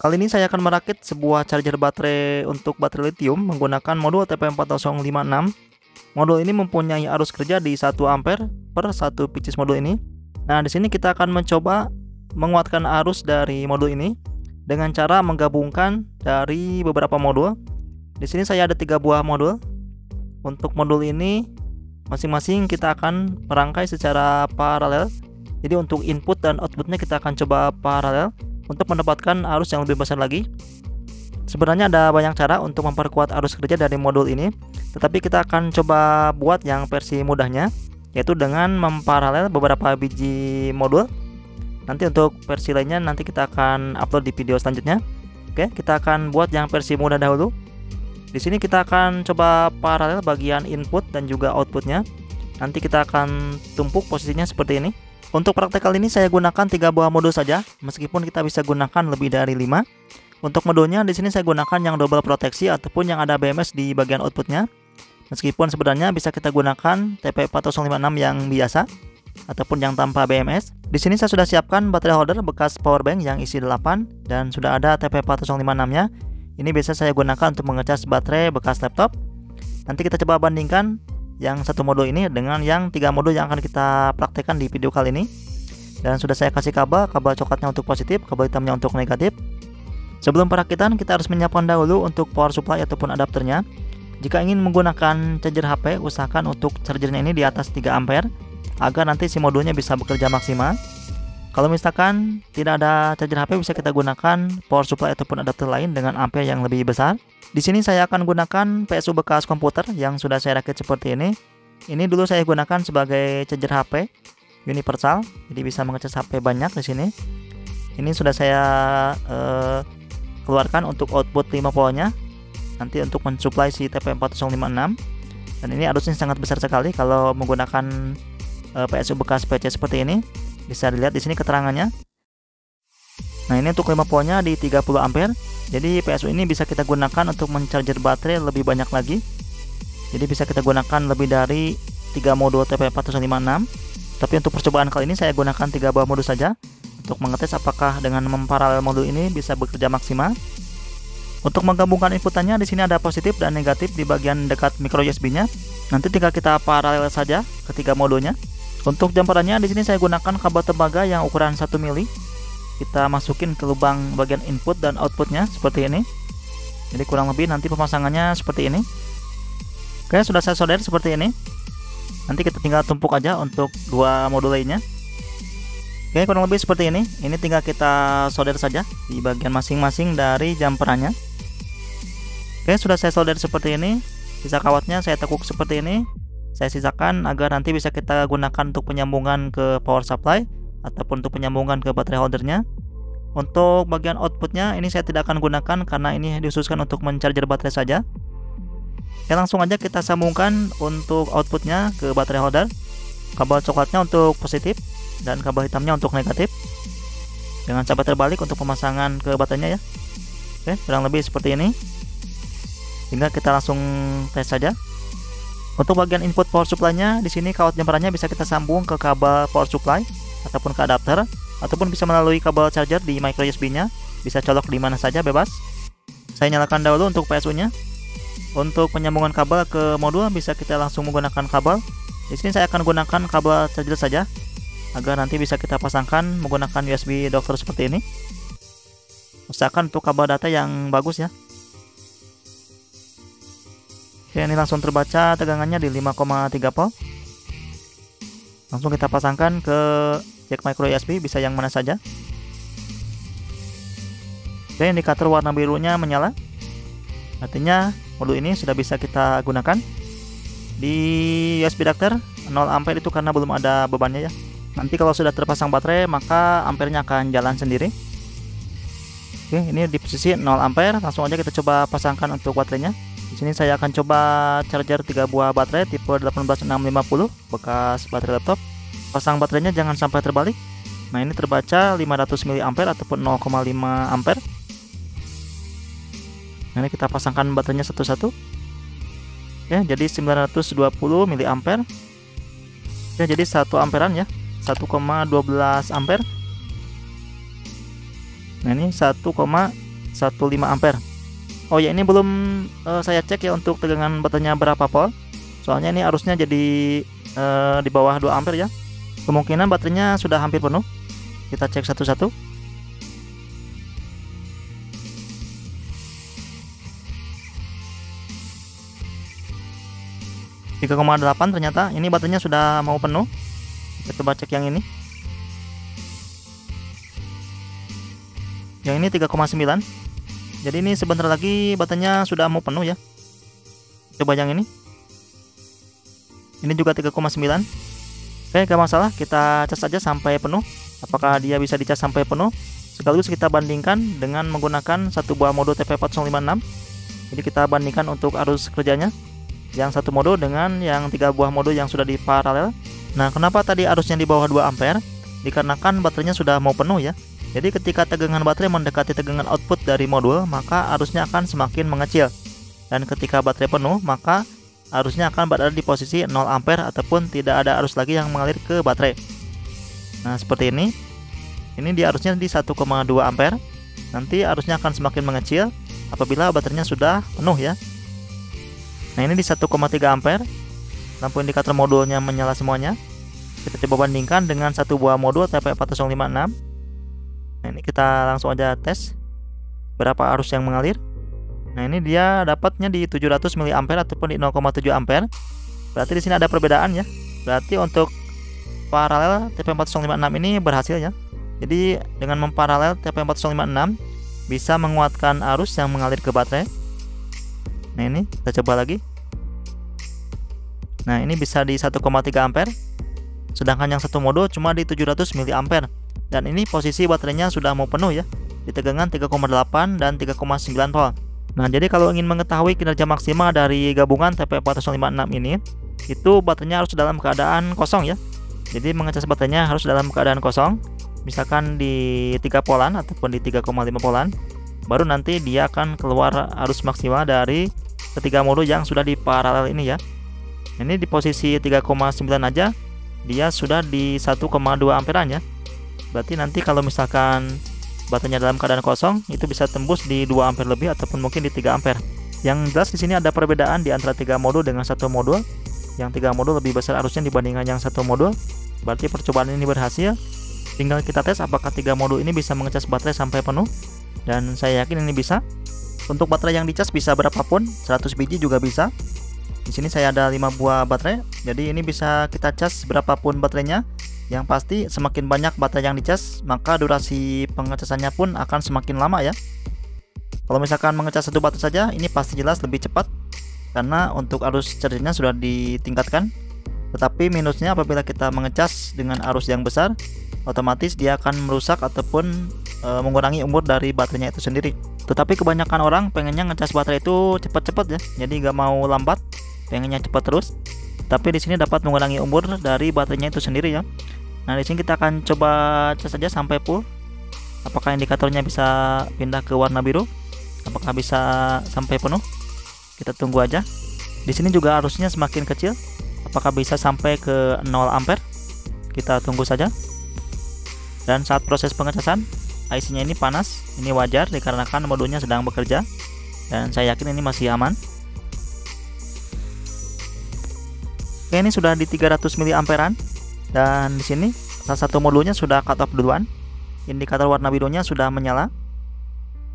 Kali ini saya akan merakit sebuah charger baterai untuk baterai lithium menggunakan modul TP4056. Modul ini mempunyai arus kerja di 1 ampere per 1 pieces modul ini. Nah, di sini kita akan mencoba menguatkan arus dari modul ini dengan cara menggabungkan dari beberapa modul. Di sini saya ada 3 buah modul. Untuk modul ini masing-masing kita akan merangkai secara paralel. Jadi untuk input dan outputnya kita akan coba paralel untuk mendapatkan arus yang lebih besar lagi. Sebenarnya ada banyak cara untuk memperkuat arus kerja dari modul ini, tetapi kita akan coba buat yang versi mudahnya, yaitu dengan memparalel beberapa biji modul. Nanti untuk versi lainnya nanti kita akan upload di video selanjutnya. Oke, kita akan buat yang versi mudah dahulu. Di sini kita akan coba paralel bagian input dan juga outputnya. Nanti kita akan tumpuk posisinya seperti ini. Untuk praktek kali ini saya gunakan 3 buah modul saja, meskipun kita bisa gunakan lebih dari 5. Untuk modulnya di sini saya gunakan yang double proteksi ataupun yang ada BMS di bagian outputnya. Meskipun sebenarnya bisa kita gunakan TP4056 yang biasa ataupun yang tanpa BMS. Di sini saya sudah siapkan baterai holder bekas power bank yang isi 8 dan sudah ada TP4056-nya. Ini biasa saya gunakan untuk mengecas baterai bekas laptop. Nanti kita coba bandingkan yang satu modul ini dengan yang 3 modul yang akan kita praktekkan di video kali ini. Dan sudah saya kasih kabel coklatnya untuk positif, kabel hitamnya untuk negatif. Sebelum perakitan kita harus menyiapkan dahulu untuk power supply ataupun adapternya. Jika ingin menggunakan charger HP, usahakan untuk chargernya ini di atas 3 ampere agar nanti si modulnya bisa bekerja maksimal. Kalau misalkan tidak ada charger HP, bisa kita gunakan power supply ataupun adapter lain dengan ampere yang lebih besar. Di sini saya akan gunakan PSU bekas komputer yang sudah saya rakit seperti ini. Ini dulu saya gunakan sebagai charger HP universal, jadi bisa mengecas HP banyak di sini. Ini sudah saya keluarkan untuk output 5 voltnya. Nanti untuk mensuplai si TP4056. Dan ini arusnya sangat besar sekali kalau menggunakan PSU bekas PC seperti ini. Bisa dilihat di sini keterangannya. Nah, ini untuk 5 voltnya di 30 ampere. Jadi PSU ini bisa kita gunakan untuk mencharger baterai lebih banyak lagi. Jadi bisa kita gunakan lebih dari 3 modul TP4056. Tapi untuk percobaan kali ini saya gunakan 3 buah modul saja untuk mengetes apakah dengan memparalel modul ini bisa bekerja maksimal. Untuk menggabungkan inputannya di sini ada positif dan negatif di bagian dekat micro USB-nya. Nanti tinggal kita paralel saja ketiga modulnya. Untuk jumperannya di sini saya gunakan kabel tembaga yang ukuran 1 mili. Kita masukin ke lubang bagian input dan outputnya seperti ini. Jadi kurang lebih nanti pemasangannya seperti ini. Oke, sudah saya solder seperti ini. Nanti kita tinggal tumpuk aja untuk 2 modul lainnya. Oke, kurang lebih seperti ini. Ini tinggal kita solder saja di bagian masing-masing dari jumperannya. Oke, sudah saya solder seperti ini. Sisa kawatnya saya tekuk seperti ini. Saya sisakan agar nanti bisa kita gunakan untuk penyambungan ke power supply ataupun untuk penyambungan ke baterai holdernya. Untuk bagian outputnya ini saya tidak akan gunakan karena ini dikhususkan untuk mencharger baterai saja. Ya, langsung aja kita sambungkan untuk outputnya ke baterai holder. Kabel coklatnya untuk positif dan kabel hitamnya untuk negatif. Jangan sampai terbalik untuk pemasangan ke baterainya ya. Oke, kurang lebih seperti ini. Tinggal kita langsung tes saja. Untuk bagian input power supply-nya di sini kawat jumperannya bisa kita sambung ke kabel power supply ataupun ke adapter ataupun bisa melalui kabel charger di micro USB-nya. Bisa colok di mana saja bebas. Saya nyalakan dahulu untuk PSU-nya. Untuk penyambungan kabel ke modul bisa kita langsung menggunakan kabel. Di sini saya akan gunakan kabel charger saja agar nanti bisa kita pasangkan menggunakan USB adapter seperti ini. Usahakan untuk kabel data yang bagus ya. Oke, ini langsung terbaca tegangannya di 5,3 volt. Langsung kita pasangkan ke jack micro USB, bisa yang mana saja. Oke, indikator warna birunya menyala. Artinya modul ini sudah bisa kita gunakan. Di USB adapter 0 ampere itu karena belum ada bebannya ya. Nanti kalau sudah terpasang baterai maka ampernya akan jalan sendiri. Oke, ini di posisi 0 ampere. Langsung aja kita coba pasangkan untuk baterainya. Di sini saya akan coba charger 3 buah baterai tipe 18650 bekas baterai laptop. Pasang baterainya jangan sampai terbalik. Nah, ini terbaca 500 mA ataupun 0,5 ampere. Nah, ini kita pasangkan baterainya satu-satu. Ya, jadi 920 mA. Ya, jadi 1 amperan ya. 1,12 ampere. Nah, ini 1,12 ampere. Oh ya, ini belum saya cek ya untuk tegangan baterainya berapa volt. Soalnya ini arusnya jadi di bawah 2 ampere ya. Kemungkinan baterainya sudah hampir penuh. Kita cek satu-satu. 3,8 ternyata ini baterainya sudah mau penuh. Kita coba cek yang ini. Yang ini 3,9. Jadi ini sebentar lagi baterainya sudah mau penuh ya. Coba yang ini. Ini juga 3,9. Oke, gak masalah, kita cas saja sampai penuh. Apakah dia bisa dicas sampai penuh? Sekaligus kita bandingkan dengan menggunakan satu buah mode TP4056. Jadi kita bandingkan untuk arus kerjanya yang satu mode dengan yang 3 buah mode yang sudah di paralel. Nah, kenapa tadi arusnya di bawah 2 ampere? Dikarenakan baterainya sudah mau penuh ya. Jadi ketika tegangan baterai mendekati tegangan output dari modul, maka arusnya akan semakin mengecil. Dan ketika baterai penuh, maka arusnya akan berada di posisi 0 ampere ataupun tidak ada arus lagi yang mengalir ke baterai. Nah, seperti ini. Ini di arusnya di 1,2 ampere. Nanti arusnya akan semakin mengecil apabila baterainya sudah penuh ya. Nah, ini di 1,3 ampere. Lampu indikator modulnya menyala semuanya. Kita coba bandingkan dengan satu buah modul TP4056. Nah, ini kita langsung aja tes berapa arus yang mengalir. Nah, ini dia dapatnya di 700 mA ataupun di 0,7 ampere. Berarti di sini ada perbedaan ya. Berarti untuk paralel TP4056 ini berhasil ya. Jadi dengan memparalel TP4056 bisa menguatkan arus yang mengalir ke baterai. Nah, ini kita coba lagi. Nah, ini bisa di 1,3 ampere. Sedangkan yang satu mode cuma di 700 mA. Dan ini posisi baterainya sudah mau penuh ya. Di tegangan 3,8 dan 3,9 volt. Nah, jadi kalau ingin mengetahui kinerja maksimal dari gabungan TP4056 ini, itu baterainya harus dalam keadaan kosong ya. Jadi mengecas baterainya harus dalam keadaan kosong. Misalkan di 3 polan ataupun di 3,5 polan. Baru nanti dia akan keluar arus maksimal dari ketiga mode yang sudah di paralel ini ya. Ini di posisi 3,9 aja dia sudah di 1,2 amperan ya. Berarti nanti kalau misalkan baterainya dalam keadaan kosong itu bisa tembus di 2 ampere lebih ataupun mungkin di 3 ampere. Yang jelas di sini ada perbedaan di antara 3 modul dengan satu modul. Yang 3 modul lebih besar arusnya dibandingkan yang satu modul. Berarti percobaan ini berhasil. Tinggal kita tes apakah 3 modul ini bisa mengecas baterai sampai penuh. Dan saya yakin ini bisa. Untuk baterai yang dicas bisa berapapun, 100 biji juga bisa. Di sini saya ada 5 buah baterai, jadi ini bisa kita cas berapapun baterainya. Yang pasti semakin banyak baterai yang dicas, maka durasi pengecasannya pun akan semakin lama ya. Kalau misalkan mengecas satu baterai saja, ini pasti jelas lebih cepat karena untuk arus chargernya sudah ditingkatkan. Tetapi minusnya apabila kita mengecas dengan arus yang besar, otomatis dia akan merusak ataupun mengurangi umur dari baterainya itu sendiri. Tetapi kebanyakan orang pengennya ngecas baterai itu cepat-cepat ya, jadi nggak mau lambat, pengennya cepat terus. Tapi di sini dapat mengurangi umur dari baterainya itu sendiri ya. Nah, di sini kita akan coba cas saja sampai full. Apakah indikatornya bisa pindah ke warna biru? Apakah bisa sampai penuh? Kita tunggu aja. Di sini juga arusnya semakin kecil. Apakah bisa sampai ke 0 ampere? Kita tunggu saja. Dan saat proses pengecasan, IC-nya ini panas. Ini wajar dikarenakan modulnya sedang bekerja. Dan saya yakin ini masih aman. Oke, ini sudah di 300 mA. Dan di sini salah satu modulnya sudah cut off duluan. Indikator warna birunya sudah menyala.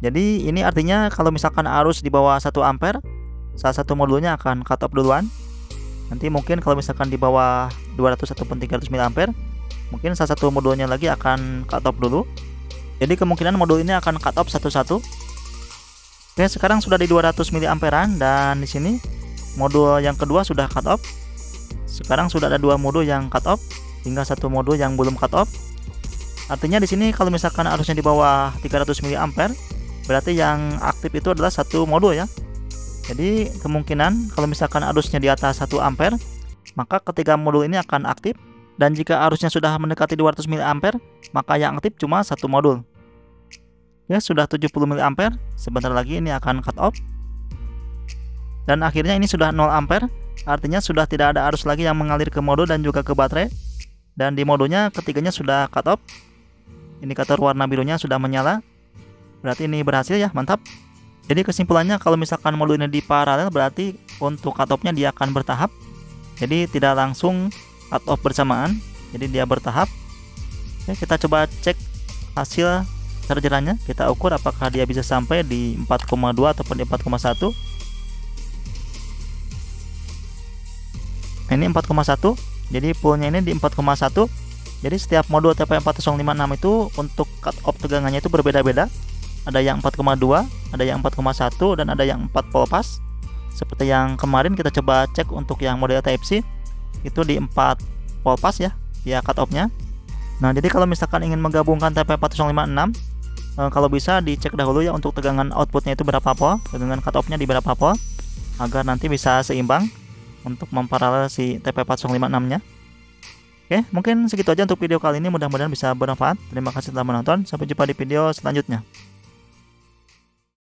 Jadi ini artinya kalau misalkan arus di bawah 1 ampere, salah satu modulnya akan cut off duluan. Nanti mungkin kalau misalkan di bawah 200 ataupun 300 mA, mungkin salah satu modulnya lagi akan cut off dulu. Jadi kemungkinan modul ini akan cut off satu-satu. Oke, sekarang sudah di 200 mA dan di sini modul yang kedua sudah cut off. Sekarang sudah ada 2 modul yang cut off, tinggal satu modul yang belum cut off. Artinya di sini kalau misalkan arusnya di bawah 300 mA, berarti yang aktif itu adalah satu modul ya. Jadi kemungkinan kalau misalkan arusnya di atas 1 ampere, maka ketiga modul ini akan aktif. Dan jika arusnya sudah mendekati 200 mA, maka yang aktif cuma satu modul. Ya, sudah 70 mA, sebentar lagi ini akan cut off. Dan akhirnya ini sudah 0 ampere, artinya sudah tidak ada arus lagi yang mengalir ke modul dan juga ke baterai. Dan di modulnya ketiganya sudah cut off. Indikator warna birunya sudah menyala. Berarti ini berhasil ya, mantap. Jadi kesimpulannya kalau misalkan modul ini di paralel berarti untuk cut off-nya dia akan bertahap. Jadi tidak langsung cut off bersamaan. Jadi dia bertahap. Oke, kita coba cek hasil chargerannya. Kita ukur apakah dia bisa sampai di 4,2 ataupun di 4,1. Ini 4,1. Jadi poolnya ini di 4,1. Jadi setiap modul TP4056 itu untuk cut off tegangannya itu berbeda-beda. Ada yang 4,2, ada yang 4,1, dan ada yang 4 pole pass. Seperti yang kemarin kita coba cek untuk yang model Type-C itu di 4 pole pass ya cut off-nya. Nah, jadi kalau misalkan ingin menggabungkan TP4056, kalau bisa dicek dahulu ya untuk tegangan outputnya itu berapa volt, tegangan cut off-nya di berapa volt, agar nanti bisa seimbang untuk memparalel si TP4056-nya. Oke, mungkin segitu aja untuk video kali ini. Mudah-mudahan bisa bermanfaat. Terima kasih telah menonton. Sampai jumpa di video selanjutnya.